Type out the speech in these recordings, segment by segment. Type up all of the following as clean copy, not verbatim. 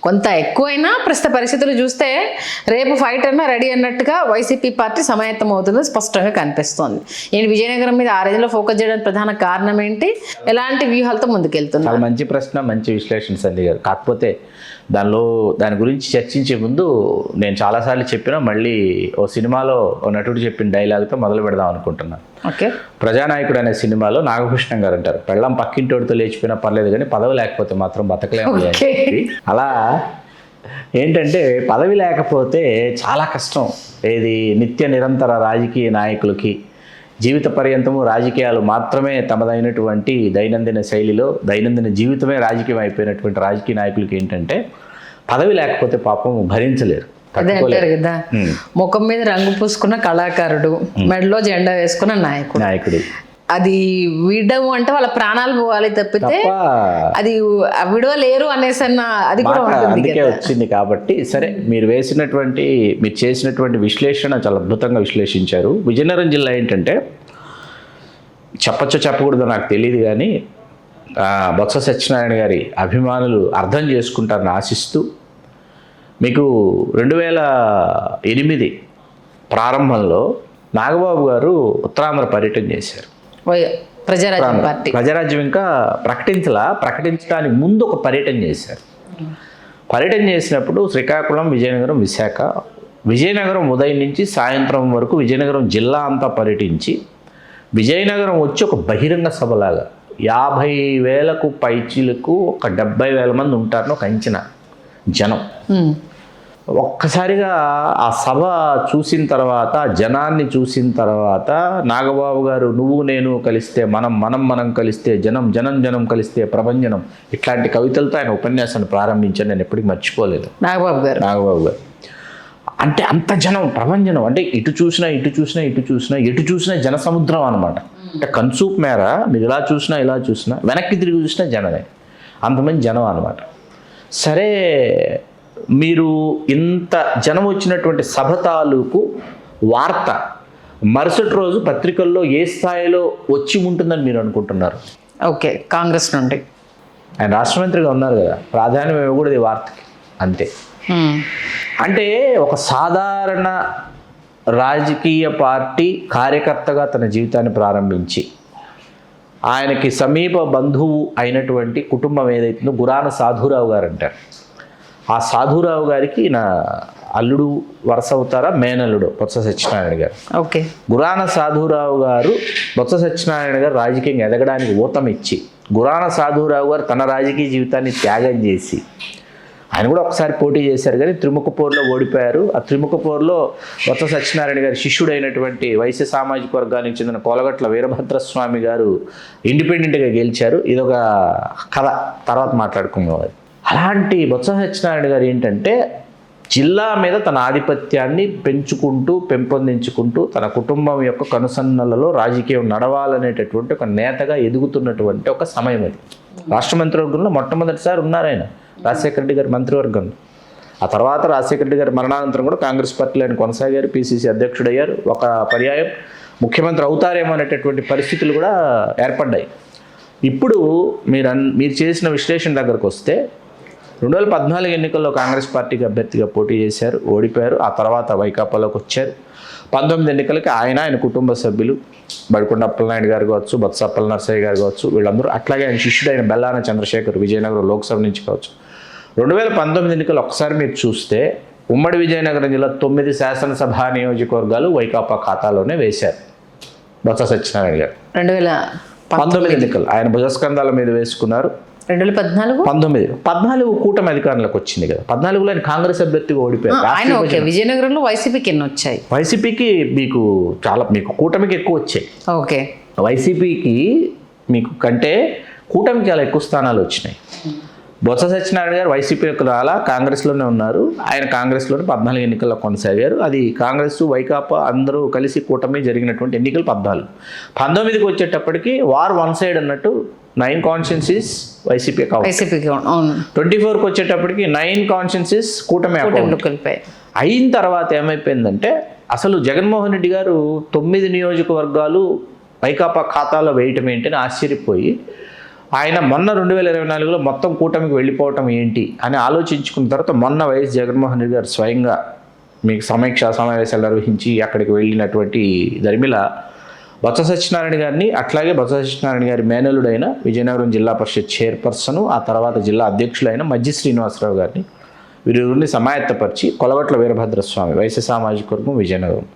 కొంత ఎక్కువైనా ప్రస్తుత పరిస్థితులు చూస్తే రేపు ఫైట్ అన్నా రెడీ అన్నట్టుగా వైసీపీ పార్టీ సమాయత్తం అవుతుందో స్పష్టంగా కనిపిస్తోంది. ఏంటి విజయనగరం మీద ఆ రేంజ్లో ఫోకస్ చేయడానికి ప్రధాన కారణం ఏంటి? ఎలాంటి వ్యూహాలతో ముందుకెళ్తున్నారు? చాలా మంచి ప్రశ్న, మంచి విశ్లేషణ సంధ్య గారు. కాకపోతే దాని గురించి చర్చించే ముందు నేను చాలాసార్లు చెప్పినా మళ్ళీ ఓ సినిమాలో ఓ నటుడు చెప్పిన డైలాగ్తో మొదలు పెడదాం అనుకుంటున్నాను. ఓకే. ప్రజానాయకుడు అనే సినిమాలో నాగభూషణం గారు అంటారు, పెళ్ళం పక్కింటోడితో లేచిపోయినా పర్లేదు కానీ పదవి లేకపోతే మాత్రం బతకలేము. అలా ఏంటంటే పదవి లేకపోతే చాలా కష్టం. ఏది నిత్య నిరంతర రాజకీయ నాయకులకి జీవిత పర్యంతము రాజకీయాలు మాత్రమే తమదైనటువంటి దైనందిన శైలిలో దైనందిన జీవితమే రాజకీయం అయిపోయినటువంటి రాజకీయ నాయకులకి ఏంటంటే పదవి లేకపోతే పాపం భరించలేరు. అదే అంటారు కదా, ముఖం మీద రంగు పూసుకున్న కళాకారుడు, మెడలో జెండా వేసుకున్న నాయకుడు. అది విడవు అంటే వాళ్ళ ప్రాణాలు పోవాలి తప్పితే అది విడవలేరు అనేసి అది కూడా అందుకే వచ్చింది. కాబట్టి సరే, మీరు చేసినటువంటి విశ్లేషణ చాలా అద్భుతంగా విశ్లేషించారు. విజయనగరం జిల్లా ఏంటంటే చెప్పకూడదు నాకు తెలియదు కానీ బొత్స సత్యనారాయణ గారి అభిమానులు అర్థం చేసుకుంటారని ఆశిస్తూ, మీకు 2008 ప్రారంభంలో నాగబాబు గారు ఉత్తరాంధ్ర పర్యటన చేశారు. ప్రజారాజ్యం ఇంకా ప్రకటించడానికి ముందు ఒక పర్యటన చేశారు. పర్యటన చేసినప్పుడు శ్రీకాకుళం, విజయనగరం, విశాఖ, విజయనగరం ఉదయం నుంచి సాయంత్రం వరకు విజయనగరం జిల్లా అంతా పర్యటించి విజయనగరం వచ్చి ఒక బహిరంగ సభలాగా 50,000కు పైచీలకు ఒక 70,000 మంది ఉంటారని ఒక అంచనా జనం. ఒక్కసారిగా ఆ సభ చూసిన తర్వాత, జనాన్ని చూసిన తర్వాత నాగబాబు గారు నువ్వు నేను కలిస్తే మనం కలిస్తే జనం కలిస్తే ప్రభంజనం, ఇట్లాంటి కవితలతో ఆయన ఉపన్యాసాన్ని ప్రారంభించాను. నేను ఎప్పటికీ మర్చిపోలేదు. నాగబాబు గారు అంటే అంత జనం, ప్రభంజనం అంటే ఎటు చూసినా జన సముద్రం అనమాట. అంటే కన్సూప్ మేర మీరు ఇలా చూసినా వెనక్కి తిరిగి చూసినా జనమే, అంతమంది జనం అనమాట. సరే, మీరు ఇంత జనం వచ్చినటువంటి సభ తాలూకు వార్త మరుసటి రోజు పత్రికల్లో ఏ స్థాయిలో వచ్చి ఉంటుందని మీరు అనుకుంటున్నారు? ఓకే, కాంగ్రెస్ నుండి ఆయన రాష్ట్ర మంత్రిగా ఉన్నారు కదా, ప్రాధాన్యం ఇవ్వకూడదు ఈ వార్తకి, అంతే. అంటే ఒక సాధారణ రాజకీయ పార్టీ కార్యకర్తగా తన జీవితాన్ని ప్రారంభించి ఆయనకి సమీప బంధువు అయినటువంటి కుటుంబం ఏదైతుందో గురాన సాధురావు గారు అంటారు. ఆ సాధురావు గారికి నా అల్లుడు వరుస అవుతారా, మేనల్లుడు బొత్స సత్యనారాయణ గారు. ఓకే. గురాన సాధురావు గారు బొత్స సత్యనారాయణ గారు రాజకీయంగా ఎదగడానికి ఊతం ఇచ్చి, గురాన సాధురావు గారు తన రాజకీయ జీవితాన్ని త్యాగం చేసి, ఆయన కూడా ఒకసారి పోటీ చేశారు కానీ త్రిముఖపోరులో ఓడిపోయారు. ఆ త్రిముఖపోరులో బొత్స సత్యనారాయణ గారి శిష్యుడైనటువంటి వైశ్య సామాజిక వర్గానికి చెందిన కోలగట్ల వీరభద్రస్వామి గారు ఇండిపెండెంట్గా గెలిచారు. ఇదొక కథ, తర్వాత మాట్లాడుకునేవారు. అలాంటి బొత్స సత్యనారాయణ గారు ఏంటంటే జిల్లా మీద తన ఆధిపత్యాన్ని పెంపొందించుకుంటూ తన కుటుంబం యొక్క కనుసన్నలలో రాజకీయం నడవాలనేటటువంటి ఒక నేతగా ఎదుగుతున్నటువంటి ఒక సమయం అది. రాష్ట్ర మంత్రివర్గంలో మొట్టమొదటిసారి ఉన్నారు ఆయన, రాజశేఖర రెడ్డి గారి మంత్రివర్గంలో. ఆ తర్వాత రాజశేఖర రెడ్డి గారి మరణానంతరం కూడా కాంగ్రెస్ పార్టీలో ఆయన కొనసాగారు, పిసిసి అధ్యక్షుడయ్యారు. ఒక పర్యాయం ముఖ్యమంత్రి అవుతారేమో అనేటటువంటి పరిస్థితులు కూడా ఏర్పడ్డాయి. ఇప్పుడు మీరు చేసిన విశ్లేషణ దగ్గరకు వస్తే 2014 ఎన్నికల్లో కాంగ్రెస్ పార్టీకి అభ్యర్థిగా పోటీ చేశారు, ఓడిపోయారు. ఆ తర్వాత వైకాపాలోకి వచ్చారు. 19 ఎన్నికలకి ఆయన కుటుంబ సభ్యులు బడికొండ అప్పలనాయుడు గారు కావచ్చు, బొత్స అప్పలనరసయ్య గారు కావచ్చు, వీళ్ళందరూ, అట్లాగే ఆయన శిష్యుడైన బెల్లాన చంద్రశేఖర్ విజయనగరం లోక్సభ నుంచి కావచ్చు. 2019 ఎన్నికలు ఒకసారి మీరు చూస్తే ఉమ్మడి విజయనగరం జిల్లా 9 శాసనసభ నియోజకవర్గాలు వైకాపా ఖాతాలోనే వేశారు బొత్స సత్యనారాయణ గారు. 2019 ఎన్నికలు ఆయన భుజస్కంధాల మీద వేసుకున్నారు. 2014 కూటమి అధికారంలోకి వచ్చింది కదా. 14లో ఆయన కాంగ్రెస్ అభ్యర్థిగా ఓడిపోయారు. విజయనగరంలో వైసీపీకి ఎన్ని వచ్చాయి? వైసీపీకి మీకు కూటమికి ఎక్కువ వచ్చాయి. ఓకే. వైసీపీకి మీకు కంటే కూటమికి చాలా ఎక్కువ స్థానాలు వచ్చినాయి. బొత్స సత్యనారాయణ గారు వైసీపీకి రాలా, కాంగ్రెస్లోనే ఉన్నారు. ఆయన కాంగ్రెస్లోనే 14 ఎన్నికల్లో కొనసాగారు. అది కాంగ్రెస్ వైకాపా అందరూ కలిసి కూటమి జరిగినటువంటి ఎన్నికలు 14. 19కి వచ్చేటప్పటికి వార్ వన్ సైడ్ అన్నట్టు 9 కాన్స్టిట్యున్సీస్ వైసీపీ, 24కి వచ్చేటప్పటికి 9 కాన్స్టిట్యున్సీస్ కూటమి అయిన తర్వాత ఏమైపోయిందంటే అసలు జగన్మోహన్ రెడ్డి గారు 9 నియోజకవర్గాలు వైకాపా ఖాతాలో వేయటం ఏంటని ఆశ్చర్యపోయి ఆయన మొన్న 2024లో మొత్తం కూటమికి వెళ్ళిపోవటం ఏంటి అని ఆలోచించుకున్న తర్వాత మొన్న వైఎస్ జగన్మోహన్ రెడ్డి గారు స్వయంగా మీకు సమీక్షా సమావేశాలు నిర్వహించి అక్కడికి వెళ్ళినటువంటి దరిమిల బొత్స సత్యనారాయణ గారిని, అట్లాగే బొత్స సత్యనారాయణ గారి మేనలుడైన విజయనగరం జిల్లా పరిషత్ చైర్పర్సన్, ఆ తర్వాత జిల్లా అధ్యక్షులైన మజ్జి శ్రీనివాసరావు గారిని వీరిని సమాయత్తపరిచి కొలగట్ల వీరభద్రస్వామి వైశ్య సామాజిక వర్గం విజయనగరం,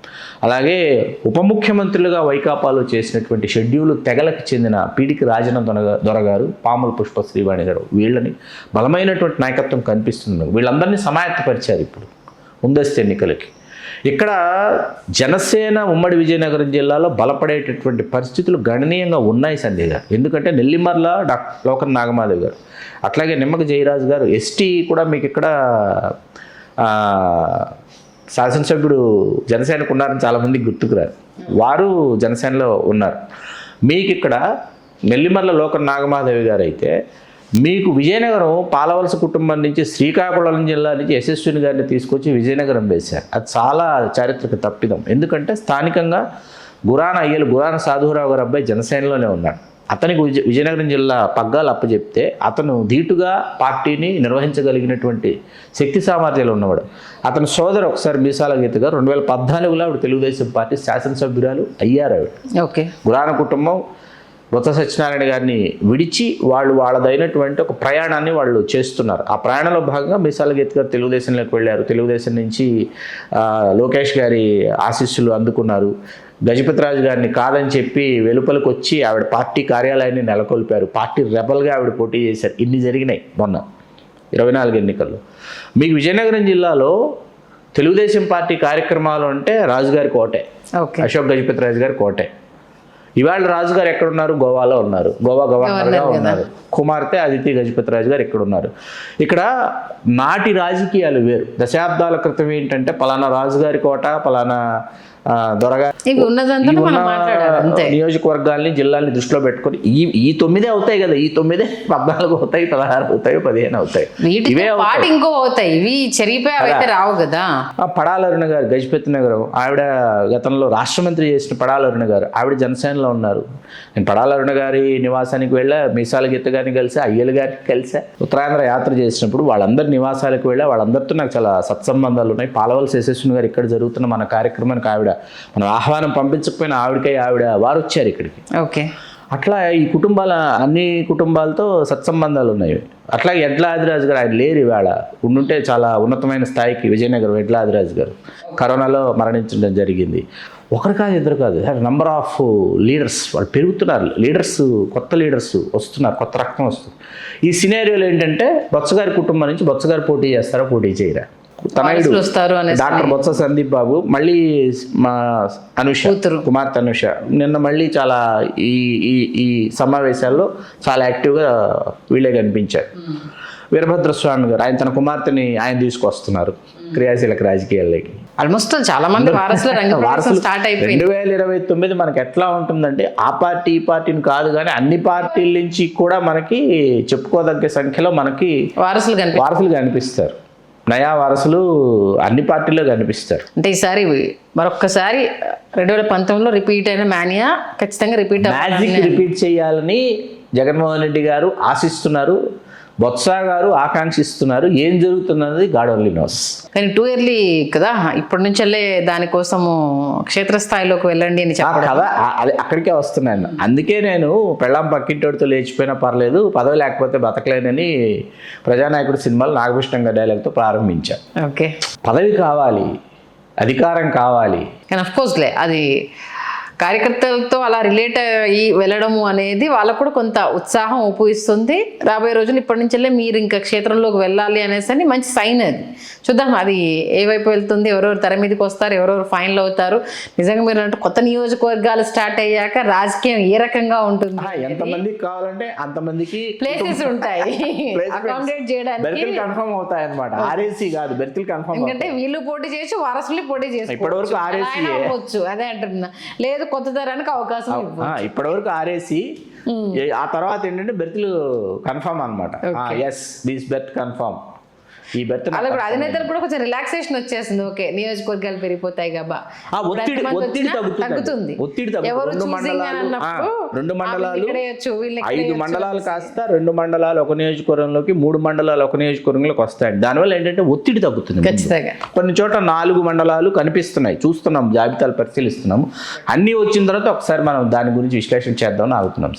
అలాగే ఉప ముఖ్యమంత్రులుగా వైకాపాలో చేసినటువంటి షెడ్యూల్ తెగలకు చెందిన పీడికి రాజన దొరగారు, పాముల పుష్ప శ్రీవాణి గారు, వీళ్ళని బలమైనటువంటి నాయకత్వం కనిపిస్తుంది. వీళ్ళందరినీ సమాయత్తపరిచారు ఇప్పుడు ముందస్తు ఎన్నికలకి. ఇక్కడ జనసేన ఉమ్మడి విజయనగరం జిల్లాలో బలపడేటటువంటి పరిస్థితులు గణనీయంగా ఉన్నాయి సంజయ్ గారు. ఎందుకంటే నెల్లిమర్ల లోకన్ నాగమాధవ్ గారు, అట్లాగే నిమ్మక జయరాజు గారు, ఎస్టీ కూడా మీకు ఇక్కడ శాసనసభ్యుడు జనసేనకు ఉన్నారని చాలామంది గుర్తుకురారు, వారు జనసేనలో ఉన్నారు. మీకు ఇక్కడ నెల్లిమర్ల లోకన్ నాగమాధవి గారు అయితే మీకు విజయనగరం పాలవలస కుటుంబం నుంచి శ్రీకాకుళం జిల్లా నుంచి యశస్విని గారిని తీసుకొచ్చి విజయనగరం వేశారు. అది చాలా చారిత్రక తప్పిదం. ఎందుకంటే స్థానికంగా గురాన సాధురావు గారు అబ్బాయి జనసేనలోనే ఉన్నాడు. అతనికి విజయనగరం జిల్లా పగ్గాలు అప్పచెప్తే అతను ధీటుగా పార్టీని నిర్వహించగలిగినటువంటి శక్తి సామర్థ్యాలు ఉన్నవాడు. అతని సోదరు ఒకసారి మీసాల గీత గారు 2014లో ఆవిడ తెలుగుదేశం పార్టీ శాసనసభ్యురాలు అయ్యారు. ఆవిడ ఓకే గురాన కుటుంబం బొత్స సత్యనారాయణ గారిని విడిచి వాళ్ళదైనటువంటి ఒక ప్రయాణాన్ని వాళ్ళు చేస్తున్నారు. ఆ ప్రయాణంలో భాగంగా మీసాల గీత గారు తెలుగుదేశంలోకి వెళ్ళారు. తెలుగుదేశం నుంచి లోకేష్ గారి ఆశీస్సులు అందుకున్నారు. గజపతిరాజు గారిని కాదని చెప్పి వెలుపలికి వచ్చి ఆవిడ పార్టీ కార్యాలయాన్ని నెలకొల్పారు. పార్టీ రెబల్గా ఆవిడ పోటీ చేశారు. ఇన్ని జరిగినాయి మొన్న 24 ఎన్నికల్లో. మీకు విజయనగరం జిల్లాలో తెలుగుదేశం పార్టీ కార్యక్రమాలు అంటే రాజుగారి కోటే, అశోక్ గజపతిరాజు గారి కోటే. ఇవాళ రాజుగారు ఎక్కడున్నారు? గోవాలో ఉన్నారు, గోవా గవర్నర్గా ఉన్నారు. కుమార్తె అదితి గజపతిరాజు గారు ఎక్కడున్నారు? ఇక్కడ నాటి రాజకీయాలు వేరు. దశాబ్దాల క్రితం ఏంటంటే పలానా రాజుగారి కోట, పలానా దొరగా నియోజకవర్గాల్ని జిల్లాల్ని దృష్టిలో పెట్టుకొని ఈ 9 అవుతాయి కదా, ఈ 9 14 అవుతాయి, 16 అవుతాయి, 15 అవుతాయి. ఇవే ఇంకో అవుతాయి, ఇవి చెరిగిపోయి రావు కదా. పడాల అరుణ గారు గజపతి నగరం, ఆవిడ గతంలో రాష్ట్ర మంత్రి చేసిన పడాల అరుణ గారు, ఆవిడ జనసేనలో ఉన్నారు. నేను పడాల అరుణ గారి నివాసానికి వెళ్ళా, మీసాల గీత గారిని కలిసా, అయ్యల గారికి కలిసా. ఉత్తరాంధ్ర యాత్ర చేసినప్పుడు వాళ్ళందరి నివాసాలకు వెళ్ళా. వాళ్ళందరితో నాకు చాలా సత్సంబంధాలు ఉన్నాయి. పాలవలస యశస్విని గారు ఇక్కడ జరుగుతున్న మన కార్యక్రమానికి ఆవిడ మనం ఆహ్వానం పంపించకపోయినా ఆవిడ వారు వచ్చారు ఇక్కడికి. ఓకే, అట్లా ఈ అన్ని కుటుంబాలతో సత్సంబంధాలు ఉన్నాయి. అట్లాగే ఎడ్ల ఆదిరాజు గారు, ఆయన లేరు ఇవాళ, ఉండుంటే చాలా ఉన్నతమైన స్థాయికి విజయనగరం ఎడ్ల ఆదిరాజు గారు కరోనాలో మరణించడం జరిగింది. ఒకరు కాదు, ఇద్దరు కాదు, నంబర్ ఆఫ్ లీడర్స్ వాళ్ళు పెరుగుతున్నారు. కొత్త లీడర్స్ వస్తున్నారు, కొత్త రక్తం వస్తుంది. ఈ సినారియోలో ఏంటంటే బొత్సగారి కుటుంబం నుంచి బొత్సగారు పోటీ చేస్తారా, పోటీ చేయరా? తనయుడు డాక్టర్ బొత్స సందీప్ బాబు, మళ్ళీ మా కుమార్తె అనుష నిన్న మళ్ళీ చాలా ఈ సమావేశాల్లో చాలా యాక్టివ్గా వీళ్ళే కనిపించారు. వీరభద్రస్వామి గారు ఆయన తన కుమార్తెని ఆయన తీసుకొస్తున్నారు క్రియాశీలక రాజకీయాల్లోకి. ఆల్మోస్ట్ చాలా మంది వారసులు స్టార్ట్ అయిపోయింది. 2029 మనకి ఎట్లా ఉంటుందంటే ఆ పార్టీ ఈ పార్టీని కాదు కానీ అన్ని పార్టీల నుంచి కూడా మనకి చెప్పుకోదగ్గ సంఖ్యలో మనకి వారసులు కనిపిస్తారు. నయా వారసులు అన్ని పార్టీల్లో కనిపిస్తారు. అంటే ఈసారి మరొక్కసారి 2019లో రిపీట్ అయిన మానియా ఖచ్చితంగా రిపీట్ చేయాలని జగన్మోహన్ రెడ్డి గారు ఆశిస్తున్నారు, బొత్స గారు ఆకాంక్షిస్తున్నారు. ఏం జరుగుతున్నది గాడ్ ఓన్లీ నోస్. కానీ టూ ఇయర్లీ కదా, ఇప్పటి నుంచి దానికోసము క్షేత్రస్థాయిలోకి వెళ్ళండి అని చెప్పారు కదా. అది అక్కడికే వస్తున్నాను. అందుకే నేను పెళ్ళాం పక్కింటోడితో లేచిపోయినా పర్లేదు, పదవి లేకపోతే బతకలేనని ప్రజానాయకుడు సినిమాలు నాగభూషణం గారి డైలాగ్తో ప్రారంభించాను. ఓకే, పదవి కావాలి, అధికారం కావాలి. కానీ అఫ్కోర్స్లే అది కార్యకర్తలతో అలా రిలేట్ అయ్యి వెళ్ళడము అనేది వాళ్ళకు కూడా కొంత ఉత్సాహం ఉపయోగిస్తుంది. రాబోయే రోజులు ఇప్పటి నుంచెల్లే మీరు ఇంకా క్షేత్రంలోకి వెళ్ళాలి అనేసి అని మంచి సైన్. అది చూద్దాం అది ఏ వైపు వెళ్తుంది, ఎవరెవరు తెర మీదకి వస్తారు, ఎవరెవరు ఫైనల్ అవుతారు. నిజంగా మీరు అంటే కొత్త నియోజకవర్గాలు స్టార్ట్ అయ్యాక రాజకీయం ఏ రకంగా ఉంటుంది, ఎంతమందికి కావాలంటే అంతమందికి ప్లేసెస్ ఉంటాయి అకామిడేట్ చేయడానికి కన్ఫర్మ్ అవుతాయి అన్నమాట. ఆర్ఏసీ కాదు, బెర్తులు కన్ఫర్మ్. ఎందుకంటే వీళ్ళు పోటీ చేయొచ్చు, వారసులు పోటీ చేసుకోవచ్చు. అదే అంటున్నా. లేదు కొత్త తరానికి అవకాశం ఇప్పటివరకు ఆర్ఏసీ, ఆ తర్వాత ఏంటంటే బెర్తులు కన్ఫర్మ్ అనమాట. Yes this berth confirm. ఈ బెర్త్ అలా కూడా అధినేతలకు కూడా కొంచెం రిలాక్సేషన్ వచ్చేసింది. ఓకే, నియోజకవర్గాలు పెరిగిపోతాయి కాబా, ఒత్తిడి తగ్గుతుంది. ఒత్తిడి ఎవరు రెండు choosing అని అన్నప్పుడు, రెండు మండలాలు ఇక్కడే వచ్చు, వీళ్ళని 5 మండలాలు కాస్త 2 మండలాలు ఒక నియోజకవర్గంలోకి, 3 మండలాలు ఒక నియోజకవర్గంలోకి వస్తాయి. దానివల్ల ఏంటంటే ఒత్తిడి తగ్గుతుంది. ఖచ్చితంగా కొన్ని చోట్ల 4 మండలాలు కనిపిస్తున్నాయి, చూస్తున్నాం, జాబితాలు పరిశీలిస్తున్నాము. అన్నీ వచ్చిన తర్వాత ఒకసారి మనం దాని గురించి విశ్లేషణ చేద్దామని ఆగుతున్నాం సార్.